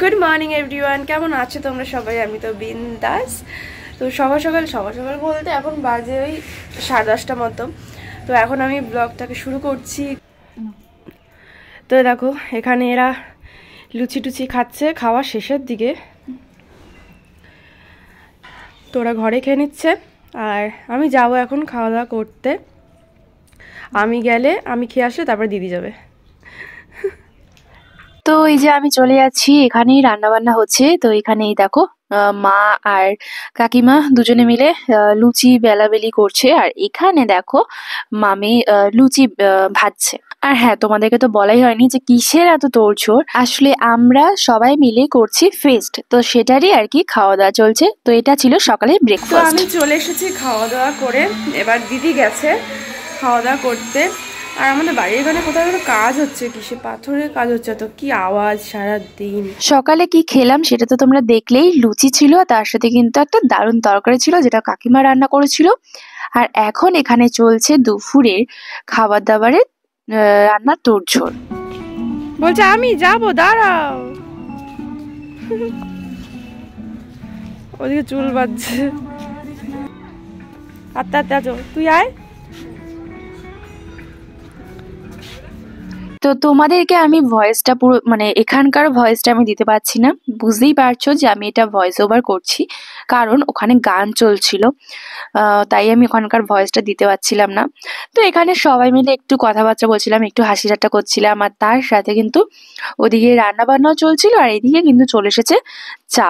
Good morning everyone, কেমন আছো তোমরা সবাই? আমি তো বিন্দাস। তো সকাল সকাল বলতে এখন বাজে ওই 10:30 মতো। তো এখন আমি ব্লগটাকে শুরু করছি। তো দেখো এখানে এরা লুচি টুচি খাচ্ছে, খাওয়া শেষের দিকে। তো ওরা ঘরে খেয়ে নিচ্ছে আর আমি যাবো এখন খাওয়া দাওয়া করতে। আমি গেলে আমি খেয়ে আসলে তারপর দিদি যাবে। তো এই যে আমি চলে যাচ্ছি, এখানেই রান্না বান্না হচ্ছে। তো এখানেই দেখো মা আর কাকিমা দুজনে মিলে লুচি বেলাবেলি করছে। আর এখানে দেখো মামি লুচি ভাজছে। আর হ্যাঁ, তোমাদেরকে তো বলাই হয়নি যে কিসের এত তোড়জোড়। আসলে আমরা সবাই মিলে করছি ফেস্ট, তো সেটারই আর কি খাওয়া দাওয়া চলছে। তো এটা ছিল সকালে তো ব্রেকফাস্ট। আমি চলে এসেছি খাওয়া দাওয়া করে। এবার দিদি গেছে খাওয়া দাওয়া করতে। আর আমাদের বাড়ির এখানে কোথাও একটা কাজ হচ্ছে, কিসে পাথরের কাজ হচ্ছে, তো কি আওয়াজ সারা দিন। সকালে কি খেলাম সেটা তো তোমরা দেখলেই, লুচি ছিল আর তার সাথে কিন্তু একটা দারুণ তরকারি ছিল যেটা কাকিমা রান্না করেছিল। আর এখন এখানে চলছে দুপুরের খাবার দাবারের রান্নার তোড়জোড়। বলছে আমি যাব, দাঁড়াও। ওদিকে চুল বাজছে। আত্মা আত্মা তুই আয়। তো তোমাদেরকে আমি ভয়েসটা পুরো মানে এখানকার ভয়েসটা আমি দিতে পারছি না, বুঝতেই পারছো যে আমি এটা ভয়েস ওভার করছি, কারণ ওখানে গান চলছিল। তাই আমি ওখানকার ভয়েসটা দিতে পারছিলাম না। তো এখানে সবাই মিলে একটু কথাবার্তা বলছিলাম, একটু হাসি ঠাট্টা করছিলাম, আর তার সাথে কিন্তু ওদিকে রান্না বান্নাও চলছিল আর এদিকে কিন্তু চলে এসেছে চা।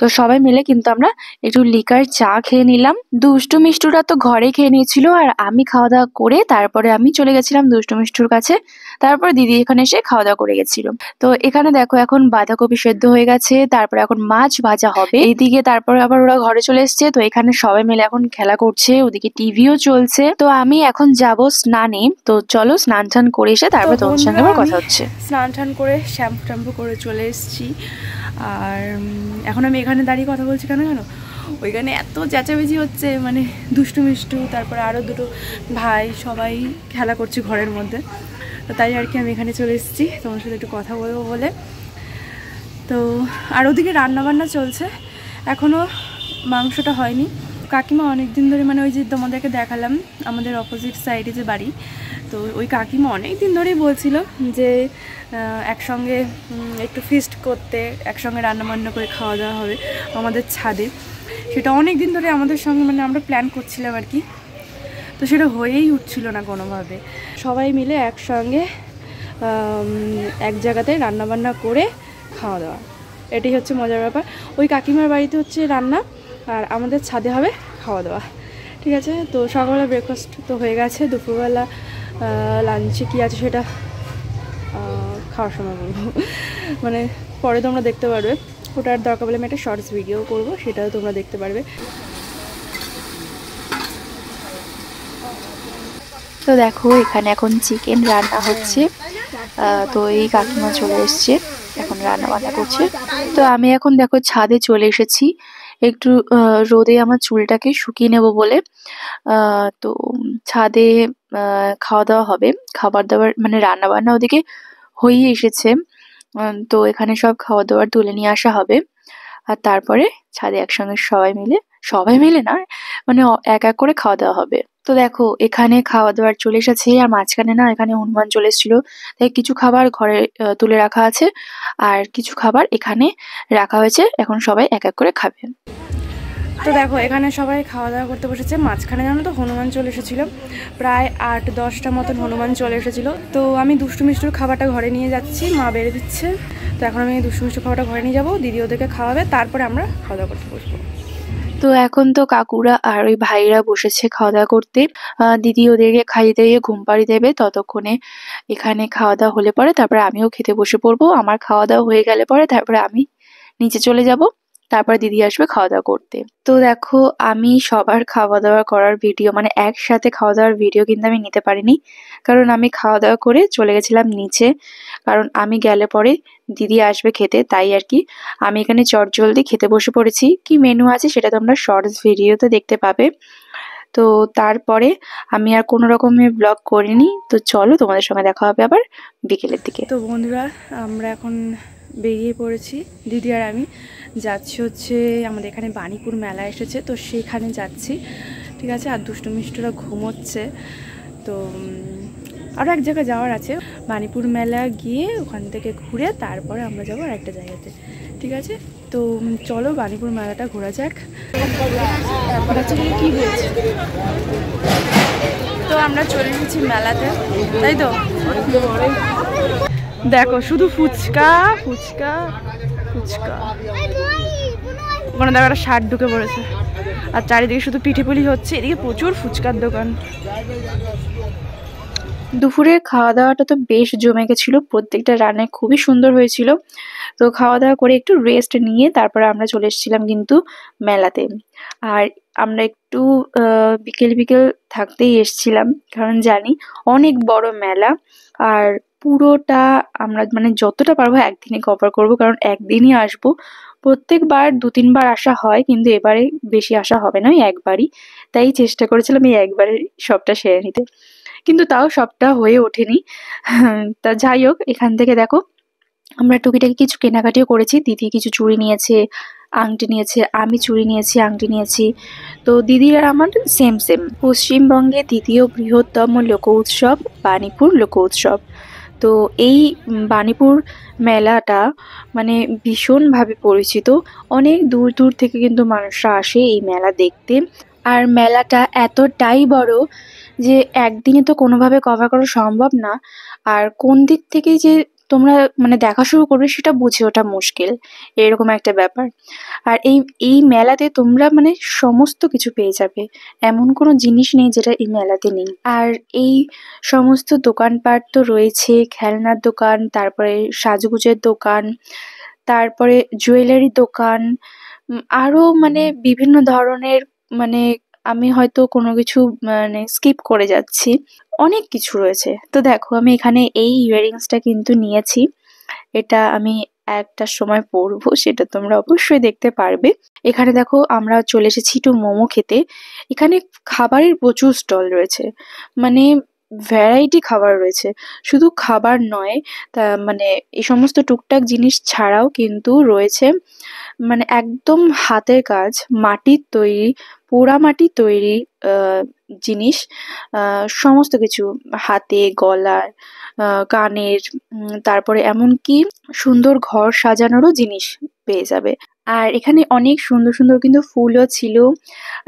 তো সবাই মিলে কিন্তু আমরা একটু লিকার চা খেয়ে নিলাম। দুষ্টু মিষ্টুরা তো ঘরে খেয়ে নিয়েছিল আর আমি খাওয়া দাওয়া করে তারপরে আমি চলে গেছিলাম দুষ্টু মিষ্টুর কাছে। তারপর দিদি এখানে এসে খাওয়া দাওয়া করে গেছিল। তো এখানে দেখো এখন বাঁধাকপি সেদ্ধ হয়ে গেছে, তারপরে এখন মাছ ভাজা হবে এইদিকে। তারপরে আবার ওরা ঘরে চলে এসছে। তো এখানে সবাই মিলে এখন খেলা করছে, ওদিকে টিভিও চলছে। তো আমি এখন যাব স্নানে। তো চলো স্নান টান করে এসে তো তারপর তোমাদের সঙ্গে বন্ধুরা, আবার আমি কথা হচ্ছে। স্নান টান করে শ্যাম্পু করে চলে এসেছি। আর এখন আমি এখানে দাঁড়িয়ে কথা বলছি কেন জানো? ওইখানে এত চেঁচামেচি হচ্ছে, মানে দুষ্টু মিষ্টু, তারপরে আরও দুটো ভাই, সবাই খেলা করছে ঘরের মধ্যে। তো তাই আর কি আমি এখানে চলে এসেছি তোমার সাথে একটু কথা বলবো বলে। তো আর ওদিকে রান্নাবান্না চলছে, এখনও মাংসটা হয়নি। কাকিমা অনেক দিন ধরে, মানে ওই যে তোমাদেরকে দেখালাম আমাদের অপোজিট সাইডে যে বাড়ি, তো ওই কাকিমা অনেক দিন ধরেই বলছিল যে একসঙ্গে একটু ফিস্ট করতে, একসঙ্গে রান্নাবান্না করে খাওয়া দাওয়া হবে আমাদের ছাদে। সেটা অনেক দিন ধরে আমাদের সঙ্গে, মানে আমরা প্ল্যান করছিলাম আর কি। তো সেটা হয়েই উঠছিল না কোনোভাবে। সবাই মিলে একসঙ্গে এক জায়গাতে রান্নাবান্না করে খাওয়া দাওয়া, এটাই হচ্ছে মজার ব্যাপার। ওই কাকিমার বাড়িতে হচ্ছে রান্না আর আমাদের ছাদে হবে খাওয়া দাওয়া, ঠিক আছে? তো সকালবেলা ব্রেকফাস্ট তো হয়ে গেছে, দুপুরবেলা লাঞ্চে কী আছে সেটা খাওয়ার সময় বলবো। মানে পরে তোমরা দেখতে পারবে, ওটার দরকার বলে আমি একটা শর্টস ভিডিও করবো, সেটাও তোমরা দেখতে পারবে। তো দেখো এখানে এখন চিকেন রান্না হচ্ছে। তো এই কাকিমা চলে এসছে, এখন রান্না বান্না করছে। তো আমি এখন দেখো ছাদে চলে এসেছি একটু রোদে আমার চুলটাকে শুকিয়ে নেব বলে। তো ছাদে খাওয়া দাওয়া হবে, খাবার দাবার মানে রান্না বান্না ওদিকে হয়েই এসেছে। তো এখানে সব খাওয়া দাওয়ার তুলে নিয়ে আসা হবে আর তারপরে ছাদে একসঙ্গে সবাই মিলে না, মানে এক এক করে খাওয়া দাওয়া হবে। তো দেখো এখানে খাওয়া দাওয়ার চলে এসেছে আর মাঝখানে না এখানে হনুমান চলে এসেছিল, তাই কিছু খাবার ঘরে তুলে রাখা আছে আর কিছু খাবার এখানে রাখা হয়েছে, এখন সবাই এক এক করে খাবে। তো দেখো এখানে সবাই খাওয়া দাওয়া করতে বসেছে। মাঝখানে জানো তো হনুমান চলে এসেছিলো, প্রায় 8-10টা মতন হনুমান চলে এসেছিলো। তো আমি দুষ্টু মিষ্টুর খাবারটা ঘরে নিয়ে যাচ্ছি, মা বেড়ে দিচ্ছে। তো এখন আমি দুষ্টু মিষ্টুর খাবারটা ঘরে নিয়ে যাবো, দিদি ওদেরকে খাওয়াবে, তারপরে আমরা খাওয়া দাওয়া করতে বসবো। তো এখন তো কাকুরা আর ওই ভাইরা বসেছে খাওয়া দাওয়া করতে। দিদি ওদেরকে খাইয়ে দিয়ে ঘুম পাড়িয়ে দেবে, ততক্ষণে এখানে খাওয়া দাওয়া হলে পরে তারপরে আমিও খেতে বসে পড়বো। আমার খাওয়া দাওয়া হয়ে গেলে পরে তারপরে আমি নিচে চলে যাব, তারপরে দিদি আসবে খাওয়া দাওয়া করতে। তো দেখো আমি সবার খাওয়া দাওয়া করার ভিডিও, মানে একসাথে খাওয়া দাওয়ার ভিডিও কিন্তু আমি নিতে পারিনি, কারণ আমি খাওয়া দাওয়া করে চলে গেছিলাম নিচে, কারণ আমি গেলে পরে দিদি আসবে খেতে, তাই আর কি আমি এখানে চটজলদি খেতে বসে পড়েছি। কি মেনু আছে সেটা তোমরা শর্টস ভিডিওতে দেখতে পাবে। তো তারপরে আমি আর কোনো রকমের ব্লগ করিনি। তো চলো তোমাদের সঙ্গে দেখা হবে আবার বিকেলের দিকে। তো বন্ধুরা, আমরা এখন বেরিয়ে পড়েছি দিদি আর আমি। যাচ্ছি হচ্ছে আমাদের এখানে বাণীপুর মেলা এসেছে, তো সেখানে যাচ্ছি। ঠিক আছে, আর দুষ্টু মিষ্টুরা ঘুমোচ্ছে। তো আরও এক জায়গায় যাওয়ার আছে, বাণীপুর মেলা গিয়ে ওখান থেকে ঘুরে তারপরে আমরা যাবো আর একটা জায়গাতে। ঠিক আছে, তো চলো বাণীপুর মেলাটা ঘোরা যাক। বাচ্চাগুলো কী বলছে? তো আমরা চলে এসেছি মেলাতে, তাই তো। দেখো শুধু ফুচকা ফুচকা ফুচকা, ওখানে দেখো একটা শার্ট ঢুকে পড়েছে, আর চারিদিকে শুধু পিঠেপুলি হচ্ছে, এদিকে প্রচুর ফুচকার দোকান। দুপুরের খাওয়া দাওয়াটা তো বেশ জমে গেছিল, প্রত্যেকটা রান্নায় খুবই সুন্দর হয়েছিল। তো খাওয়া দাওয়া করে একটু রেস্ট নিয়ে তারপরে আমরা চলে এসেছিলাম কিন্তু মেলাতে। আর আমরা একটু বিকেল বিকেল থাকতেই এসেছিলাম, কারণ জানি অনেক বড় মেলা। আর পুরোটা আমরা মানে যতটা পারবো একদিনে কভার করব, কারণ একদিনই আসবো। প্রত্যেকবার ২-৩ বার আসা হয়, কিন্তু এবারে বেশি আসা হবে না, একবারই। তাই চেষ্টা করেছিলাম এই একবারে সবটা সেরে নিতে, কিন্তু তাও সবটা হয়ে ওঠেনি। তা যাই হোক, এখান থেকে দেখো আমরা টুকিটাকি কিছু কেনাকাটিও করেছি। দিদি কিছু চুড়ি নিয়েছে, আংটি নিয়েছে, আমি চুড়ি নিয়েছি, আংটি নিয়েছি। তো দিদির আর আমার সেম সেম। পশ্চিমবঙ্গে দ্বিতীয় বৃহত্তম লোক উৎসব বাণীপুর লোক উৎসব। তো এই বাণীপুর মেলাটা মানে ভীষণভাবে পরিচিত। অনেক দূর দূর থেকে কিন্তু মানুষরা আসে এই মেলা দেখতে। আর মেলাটা এতটাই বড় যে একদিনে তো কোনোভাবে কভার করা সম্ভব না। আর কোন দিক থেকে যে তোমরা মানে দেখা শুরু করবে সেটা বুঝে ওঠা মুশকিল, এরকম একটা ব্যাপার। আর এই এই মেলাতে তোমরা মানে সমস্ত কিছু পেয়ে যাবে, এমন কোনো জিনিস নেই যেটা এই মেলাতে নেই। আর এই সমস্ত দোকানপাট তো রয়েছে, খেলনার দোকান, তারপরে সাজুগুজের দোকান, তারপরে জুয়েলারি দোকান, আরো মানে বিভিন্ন ধরনের, মানে আমি হয়তো কোনো কিছু মানে স্কিপ করে যাচ্ছি, অনেক কিছু রয়েছে। তো দেখো আমি এখানে এই ইয়াররিংসটা কিন্তু নিয়েছি, এটা আমি একটা সময় পরবো, সেটা তোমরা অবশ্যই দেখতে পারবে। এখানে দেখো আমরা চলে এসেছি একটু মোমো খেতে। এখানে খাবারের প্রচুর স্টল রয়েছে, মানে ভ্যারাইটি খাবার রয়েছে। শুধু খাবার নয়, তা মানে এই সমস্ত টুকটাক জিনিস ছাড়াও কিন্তু রয়েছে মানে একদম হাতের কাজ, মাটির তৈরি, পোড়া মাটির তৈরি জিনিস, সমস্ত কিছু, হাতে, গলার, কানের, তারপরে এমনকি সুন্দর ঘর সাজানোরও জিনিস পেয়ে যাবে। আর এখানে অনেক সুন্দর সুন্দর কিন্তু ফুলও ছিল।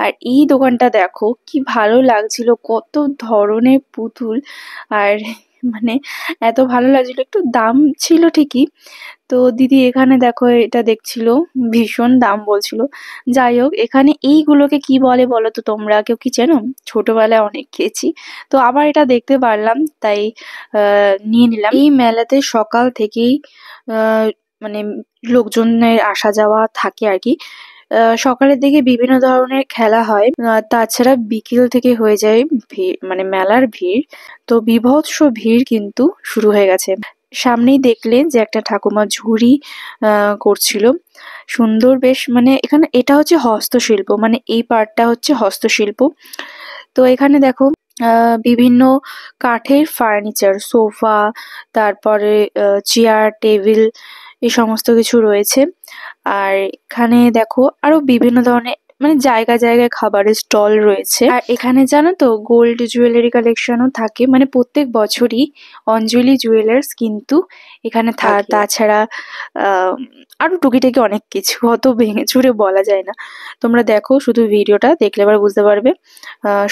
আর এই দোকানটা দেখো কি ভালো লাগছিল, কত ধরনের পুতুল। আর মানে এত ভালো লাগছিল, একটু দাম ছিল ঠিকই। তো দিদি এখানে দেখো এটা দেখছিল, ভীষণ দাম বলছিল। যাই হোক, এখানে এইগুলোকে কি বলে বলো তো তোমরা, কেউ কি চেনো? ছোটবেলায় অনেক খেয়েছি, তো আবার এটা দেখতে পারলাম, তাই নিয়ে নিলাম। এই মেলাতে সকাল থেকেই মানে লোকজনের আসা যাওয়া থাকে আর কি। সকালের দিকে বিভিন্ন ধরনের খেলা হয়, তাছাড়া বিকেল থেকে হয়ে যায় ভিড়, মানে মেলার ভিড়। তো বীভৎস ভিড় কিন্তু শুরু হয়ে গেছে। সামনেই দেখলেন যে একটা ঠাকুমা ঝুড়ি করছিল, সুন্দর বেশ। মানে এখানে এটা হচ্ছে হস্তশিল্প, মানে এই পার্টটা হচ্ছে হস্তশিল্প। তো এখানে দেখো বিভিন্ন কাঠের ফার্নিচার, সোফা, তারপরে চেয়ার, টেবিল, এই সমস্ত কিছু রয়েছে। আর এখানে দেখো আরো বিভিন্ন ধরনের মানে জায়গায় জায়গায় খাবারের স্টল রয়েছে। আর এখানে জানো তো গোল্ড জুয়েলারি কালেকশনও থাকে, মানে প্রত্যেক বছরই অঞ্জলি জুয়েলার্স কিন্তু এখানে থাকে। তাছাড়া আরো টুকিটাকি অনেক কিছু, অত ভেঙে চুরে বলা যায় না। তোমরা দেখো, শুধু ভিডিওটা দেখলে এবার বুঝতে পারবে।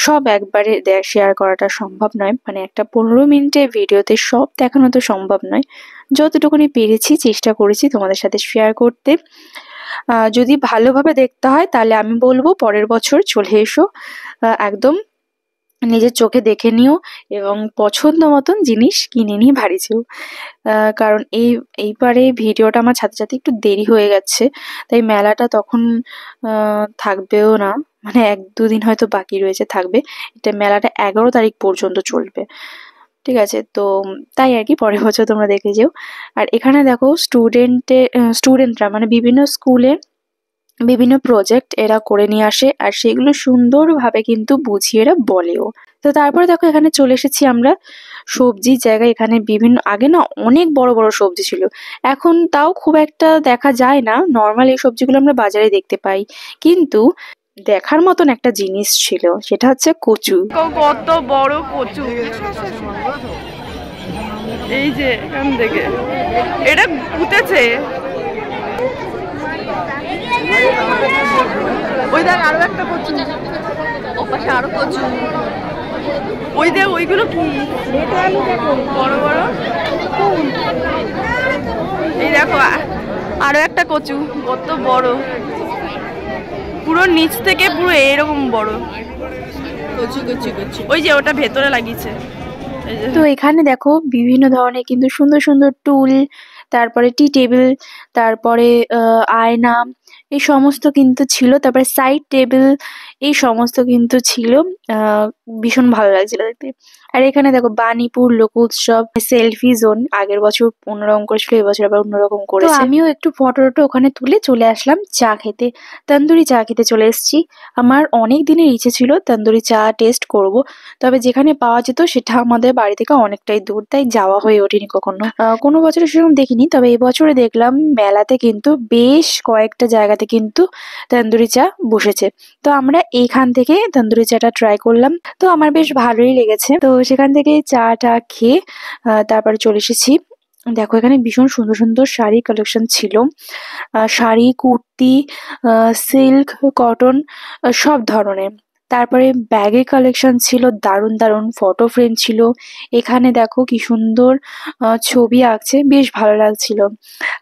সব একবারে শেয়ার করাটা সম্ভব নয়, মানে একটা 15 মিনিটের ভিডিওতে সব দেখানো তো সম্ভব নয়। যতটুকুনি পেরেছি চেষ্টা করেছি তোমাদের সাথে শেয়ার করতে। যদি ভালোভাবে দেখতে হয় তাহলে আমি বলবো পরের বছর চলে এসো, একদম নিজের চোখে দেখে নিও এবং পছন্দ মতন জিনিস কিনে নিয়ে বাড়ি যেও। কারণ এইবারে ভিডিওটা আমার সাথে সাথে একটু দেরি হয়ে গেছে, তাই মেলাটা তখন থাকবেও না, মানে 1-2 দিন হয়তো বাকি রয়েছে, থাকবে। এটা মেলাটা 11 তারিখ পর্যন্ত চলবে, ঠিক আছে? তো তাই আর কি, পরের বছর তোমরা দেখে যেও। আর এখানে দেখো স্টুডেন্টরা মানে বিভিন্ন স্কুলের বিভিন্ন প্রজেক্ট এরা করে নিয়ে আসে, আর সেগুলো সুন্দরভাবে কিন্তু বুঝিয়ে এরা বলেও। তো তারপরে দেখো এখানে চলে এসেছি আমরা সবজির জায়গায়। এখানে বিভিন্ন, আগে না অনেক বড় বড় সবজি ছিল, এখন তাও খুব একটা দেখা যায় না। নর্মাল এই সবজিগুলো আমরা বাজারে দেখতে পাই, কিন্তু দেখার মতন একটা জিনিস ছিল, সেটা হচ্ছে কচু। কত বড় কচু, এই যে এখান থেকে এটা পুঁতেছে। ওই দেখ আরো একটা কচু, ওপাশে আরো কচু, ওই দেখ ওইগুলো কি বড় বড়। এই দেখো আরো একটা কচু, কত বড়, পুরো নিচ থেকে পুরো এরকম বড় কচু কচু কচু। ওই যে ওটা ভেতরে লাগিয়েছে। তো এখানে দেখো বিভিন্ন ধরনের কিন্তু সুন্দর সুন্দর টুল, তারপরে টি টেবিল, তারপরে আয়না, এই সমস্ত কিন্তু ছিল। তারপরে সাইড টেবিল, এই সমস্ত কিন্তু ছিল। ভীষণ ভালো লাগছিল দেখতে। আর এখানে দেখো বাণীপুর লোক উৎসব সেলফি জোন, আগের বছর অন্যরকম করেছিল, এবছর আবার অন্যরকম করেছে। তো আমিও একটু ফটো ওখানে তুলে চলে আসলাম চা খেতে। তন্দুরি চা খেতে চলে এসেছি। আমার অনেক দিনের ইচ্ছে ছিল তন্দুরি চা টেস্ট করব, তবে যেখানে পাওয়া যেত সেটা আমাদের বাড়ি থেকে অনেকটাই দূর, তাই যাওয়া হয়ে ওঠেনি কখনো। কোনো বছরে সেরকম দেখিনি, তবে এবছরে দেখলাম মেলাতে কিন্তু বেশ কয়েকটা জায়গাতে কিন্তু তন্দুরি চা বসেছে। তো আমরা এইখান থেকে তন্দুরি চাটা ট্রাই করলাম, তো আমার বেশ ভালোই লেগেছে। তো সেখান থেকে চাটা খেয়ে তারপরে চলে এসেছি। দেখো এখানে ভীষণ সুন্দর সুন্দর শাড়ি কালেকশন ছিল, শাড়ি, কুর্তি, সিল্ক, কটন, সব ধরনের। তারপরে ব্যাগের কালেকশন ছিল, দারুণ দারুণ ফটো ফ্রেম ছিল। এখানে দেখো কি সুন্দর ছবি আঁকছে, বেশ ভালো লাগছিল।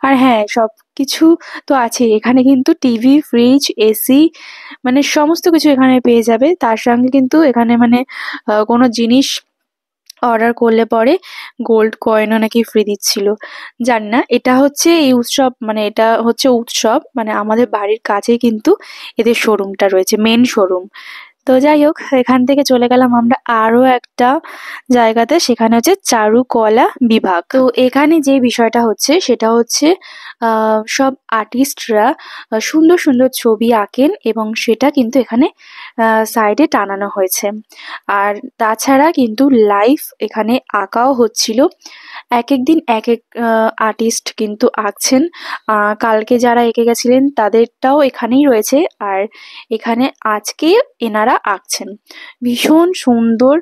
আর হ্যাঁ, সবকিছু তো আছে এখানে, কিন্তু টিভি, ফ্রিজ, এসি, মানে সমস্ত কিছু এখানে পেয়ে যাবে। তার সঙ্গে কিন্তু এখানে মানে কোনো জিনিস অর্ডার করলে পরে গোল্ড কয়েনও নাকি ফ্রি দিচ্ছিল। জানি না, এটা হচ্ছে এই উৎসব, মানে এটা হচ্ছে উৎসব, মানে আমাদের বাড়ির কাছেই কিন্তু এদের শোরুমটা রয়েছে, মেন শোরুম। তো যাই হোক, এখান থেকে চলে গেলাম আমরা আরো একটা জায়গাতে, সেখানে হচ্ছে চারুকলা বিভাগ। তো এখানে যে বিষয়টা হচ্ছে সেটা হচ্ছে সব আর্টিস্টরা সুন্দর সুন্দর ছবি আঁকেন, এবং সেটা কিন্তু এখানে সাইডে টানানো হয়েছে। আর তাছাড়া কিন্তু লাইভ এখানে আঁকাও হচ্ছিল, এক এক দিন এক এক আর্টিস্ট কিন্তু আঁকছেন। কালকে যারা এঁকে গেছিলেন তাদেরটাও এখানেই রয়েছে, আর এখানে আজকে এনারা আঁকছেন। ভীষণ সুন্দর,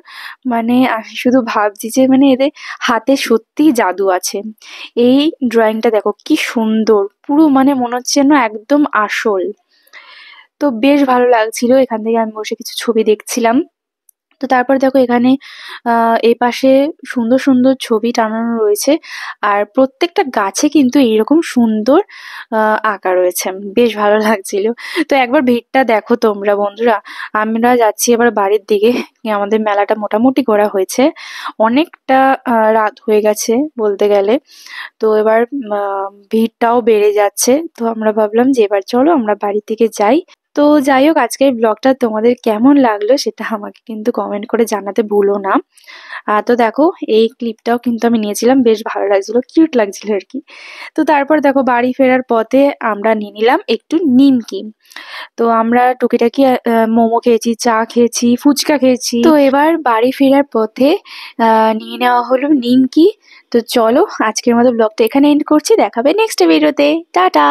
মানে আমি শুধু ভাবছি যে মানে এদের হাতে সত্যিই জাদু আছে। এই ড্রয়িংটা দেখো কি সুন্দর, পুরো মানে মনে হচ্ছে যেন একদম আসল। তো বেশ ভালো লাগছিল, এখান থেকে আমি বসে কিছু ছবি দেখছিলাম। তো তারপর দেখো এখানে এই পাশে সুন্দর সুন্দর ছবি টানানো রয়েছে, আর প্রত্যেকটা গাছে কিন্তু এইরকম সুন্দর আঁকা রয়েছে, বেশ ভালো লাগছিল। তো একবার ভিড়টা দেখো তোমরা বন্ধুরা। আমরা যাচ্ছি এবার বাড়ির দিকে, আমাদের মেলাটা মোটামুটি ঘোরা হয়েছে, অনেকটা রাত হয়ে গেছে বলতে গেলে। তো এবার ভিড়টাও বেড়ে যাচ্ছে, তো আমরা ভাবলাম যে এবার চলো আমরা বাড়ি থেকে যাই। তো যাই হোক, আজকের ব্লগটা তোমাদের কেমন লাগলো সেটা আমাকে কিন্তু কমেন্ট করে জানাতে ভুলো না। তো দেখো এই ক্লিপটাও কিন্তু আমি নিয়েছিলাম, বেশ ভালো লাগছিল, কিউট লাগছিল আর কি। তো তারপর দেখো বাড়ি ফেরার পথে আমরা নিয়ে নিলাম একটু নিমকি। তো আমরা টুকিটাকি মোমো খেয়েছি, চা খেয়েছি, ফুচকা খেয়েছি। তো এবার বাড়ি ফেরার পথে নিয়ে নেওয়া হলো নিমকি। তো চলো আজকের মতো ব্লগটা এখানে এন্ড করছি, দেখাবে নেক্সট ভিডিওতে, টাটা।